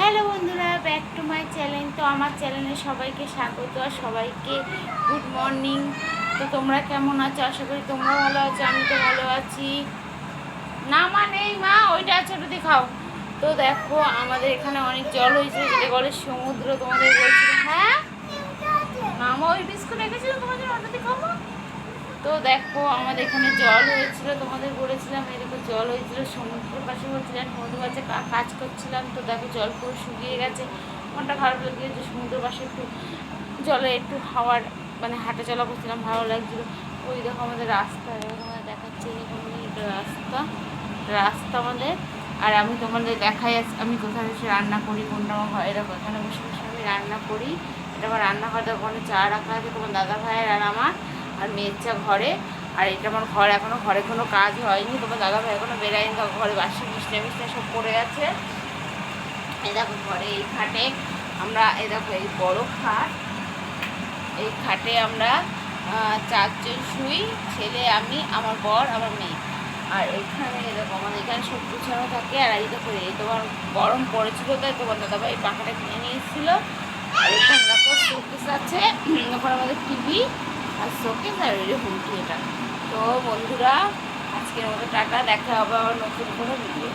Hello বন্ধুরা, back to my channel. তো আমার চ্যানেলে সবাইকে স্বাগত আর সবাইকে গুড মর্নিং। তো তোমরা কেমন আছো? আশা করি তোমরা ভালো আছো। আমি তো ভালো আছি। না মা নেই, মা ওইটা আছে, ওটা দিয়ে খাও। তো দেখো আমাদের এখানে অনেক জল হয়েছে, যেটা বলে সমুদ্র। তোমাদের বলছিল হ্যাঁ মামা ওই বিস্কুট রেখেছিল তোমাদের, ওটা দিয়ে খাবো। তো দেখো আমাদের এখানে জল হয়েছিল, তোমাদের বলেছিলাম এই দেখো জল হয়েছিল সমুদ্রের পাশে, বলছিলাম সমুদ্রের পাশে কাজ করছিলাম। তো দেখো জল পুরো শুকিয়ে গেছে, মনটা খারাপ লেগেছে। সমুদ্রের পাশে একটু জলে একটু হাওয়ার মানে হাঁটা চলা করছিলাম, ভালো লাগছিলো। ওই দেখো আমাদের রাস্তা, তোমাদের দেখাচ্ছে এরকম এটা রাস্তা রাস্তা আমাদের। আর আমি তোমাদের দেখাই আমি কোথায় এসে রান্না করি, কোনটা আমার ঘরে দেখো এখানে বসে বসে আমি রান্না করি। এটা আমার রান্নাঘর, ওখানে চা রাখা আছে তোমার দাদা ভাইয়ের আর আমার, আর মেয়ের চা ঘরে। আর এটা আমার ঘর, এখনও ঘরে কোনো কাজ হয়নি, তোমার দাদা ভাই এখনও বেরায়নি, তো ঘরে বাসি মিষ্টি সব পড়ে আছে। এই দেখো ঘরে এই খাটে আমরা, এই দেখো এই বড় খাট, এই খাটে আমরা 4 জন শুই, ছেলে আমি আমার বর আমার মেয়ে। আর এখানে এরকম আমাদের এখানে সব গুছানো থাকে। আর এই দেখো এই তোমার গরম পড়েছিল, তাই তোমার দাদাভাই পাখাটা কিনে নিয়ে এসেছিলো। আর এখানে দেখো শোকেস আছে, ওখানে আমাদের টিভি আর শোকেস আর ওই হোম থিয়েটার। তো বন্ধুরা আজকের মতো টাটা, দেখা হবে আবার নতুন কোনো ভিডিও।